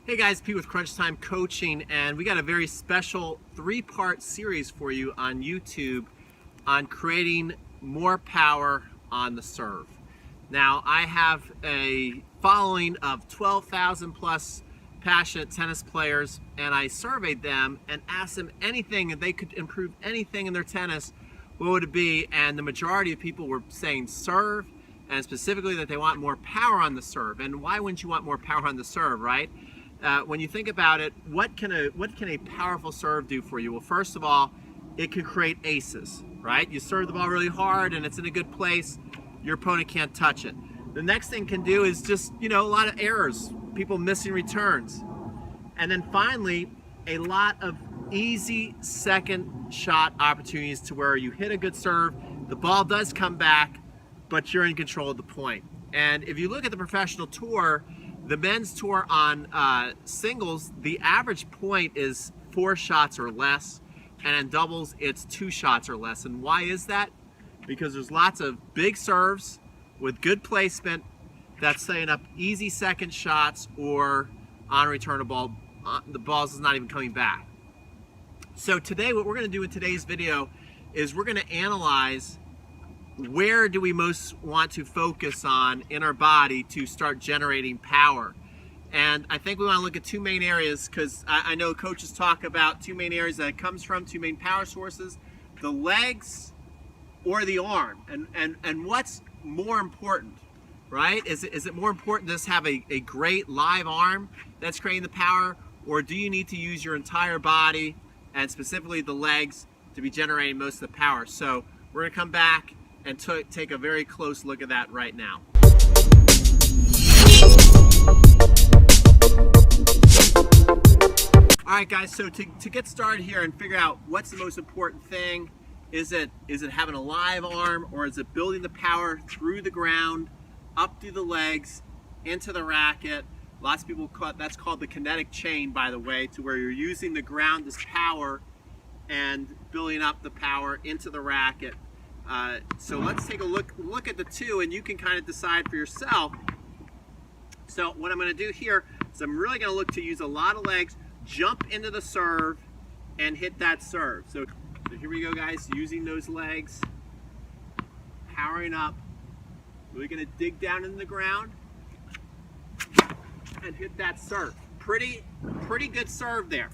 Hey guys, Pete with Crunch Time Coaching, and we got a very special 3-part series for you on YouTube on creating more power on the serve. Now, I have a following of 12,000 plus passionate tennis players, and I surveyed them and asked them anything, if they could improve anything in their tennis, what would it be? And the majority of people were saying serve, and specifically that they want more power on the serve. And why wouldn't you want more power on the serve, right? When you think about it, what can a powerful serve do for you? Well, first of all, it can create aces, right? You serve the ball really hard and it's in a good place, your opponent can't touch it. The next thing it can do is just, a lot of errors, people missing returns. And then finally, a lot of easy second shot opportunities to where you hit a good serve, the ball does come back, but you're in control of the point. And if you look at the professional tour, the men's tour on singles, the average point is 4 shots or less, and in doubles, it's 2 shots or less. And why is that? Because there's lots of big serves with good placement that's setting up easy second shots, or on return of ball, the ball is not even coming back. So today, what we're going to do in today's video is we're going to analyze where do we most want to focus on in our body to start generating power. And I think we want to look at 2 main areas, because I know coaches talk about 2 main areas that it comes from, 2 main power sources: the legs or the arm. And what's more important, right? Is it more important to just have a great live arm that's creating the power, or do you need to use your entire body, and specifically the legs, to be generating most of the power? So we're going to come back and take a very close look at that right now. All right, guys, so to get started here and figure out what's the most important thing, is it having a live arm, or is it building the power through the ground, up through the legs, into the racket? Lots of people that's called the kinetic chain, by the way, to where you're using the ground as power and building up the power into the racket. So let's take a look at the 2, and you can kind of decide for yourself. So what I'm going to do here is I'm really going to look to use a lot of legs, jump into the serve, and hit that serve. So here we go, guys, using those legs, powering up. We're going to dig down in the ground and hit that serve. Pretty good serve there.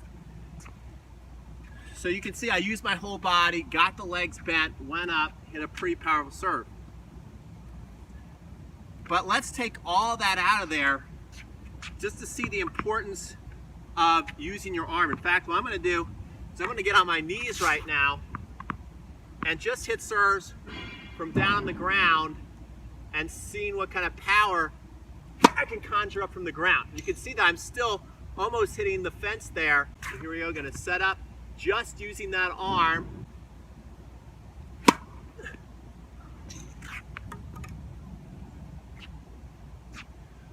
So you can see I used my whole body, got the legs bent, went up, hit a pretty powerful serve. But let's take all that out of there just to see the importance of using your arm. In fact, what I'm going to do is I'm going to get on my knees right now and just hit serves from down on the ground, and seeing what kind of power I can conjure up from the ground. You can see that I'm still almost hitting the fence there. So here we go, going to set up, just using that arm.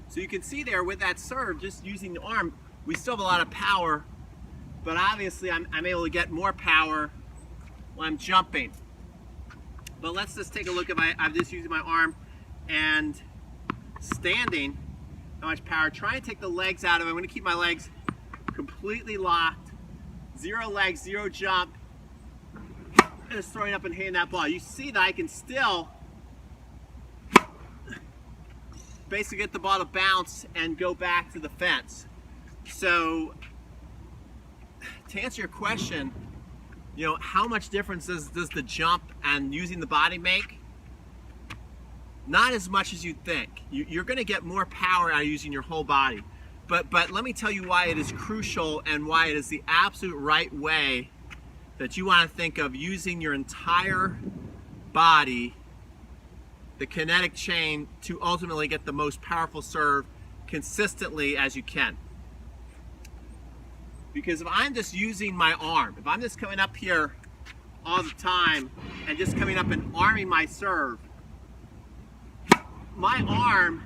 So you can see there with that serve, just using the arm, we still have a lot of power, but obviously I'm able to get more power when I'm jumping. But let's just take a look at I'm just using my arm and standing, how much power. Try and take the legs out of it. I'm going to keep my legs completely locked. 0 legs, 0 jump, and just throwing up and hitting that ball. You see that I can still basically get the ball to bounce and go back to the fence. So to answer your question, how much difference does the jump and using the body make? Not as much as you'd think. You're going to get more power out of using your whole body. But let me tell you why it is crucial, and why it is the absolute right way that you want to think of using your entire body, the kinetic chain, to ultimately get the most powerful serve consistently as you can. Because if I'm just using my arm, if I'm just coming up here all the time and just coming up and arming my serve, my arm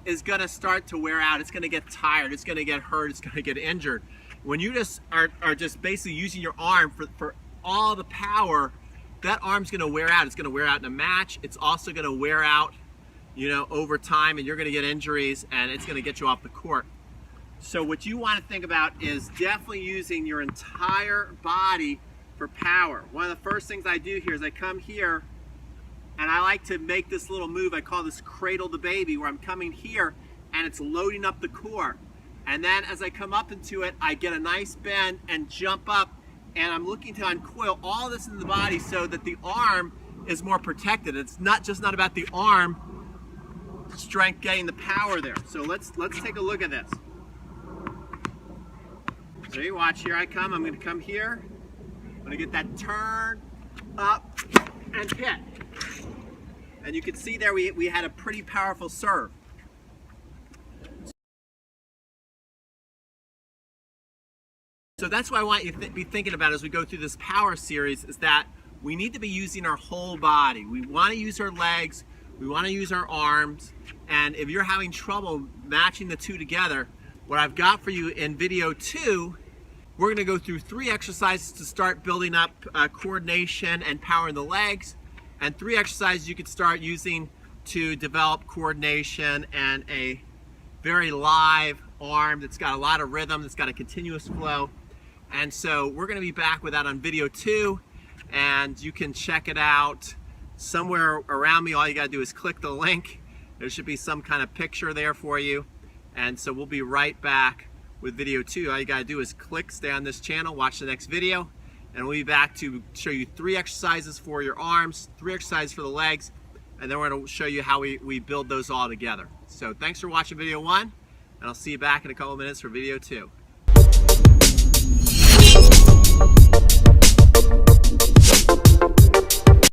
is going to start to wear out. It's going to get tired. It's going to get hurt. It's going to get injured. When you just are just basically using your arm for all the power, that arm's going to wear out. It's going to wear out in a match. It's also going to wear out, over time, and you're going to get injuries, and it's going to get you off the court. So what you want to think about is definitely using your entire body for power. One of the first things I do here is I come here and I like to make this little move. I call this cradle the baby, where I'm coming here and it's loading up the core. And then as I come up into it, I get a nice bend and jump up, and I'm looking to uncoil all this in the body so that the arm is more protected. It's not about the arm strength getting the power there. So let's take a look at this. So you watch, here I come. I'm going to come here. I'm going to get that turn up and hit. And you can see there we had a pretty powerful serve. So that's what I want you to be thinking about as we go through this power series, is that we need to be using our whole body. We want to use our legs, we want to use our arms, and if you're having trouble matching the two together, what I've got for you in video 2, we're going to go through 3 exercises to start building up coordination and power in the legs, and 3 exercises you could start using to develop coordination and a very live arm that's got a lot of rhythm, that's got a continuous flow. And so we're going to be back with that on video 2, and you can check it out somewhere around me. All you got to do is click the link. There should be some kind of picture there for you. And so we'll be right back with video 2. All you got to do is click, stay on this channel, watch the next video, and we'll be back to show you 3 exercises for your arms, 3 exercises for the legs, and then we're going to show you how we build those all together. So thanks for watching video 1, and I'll see you back in a couple minutes for video 2.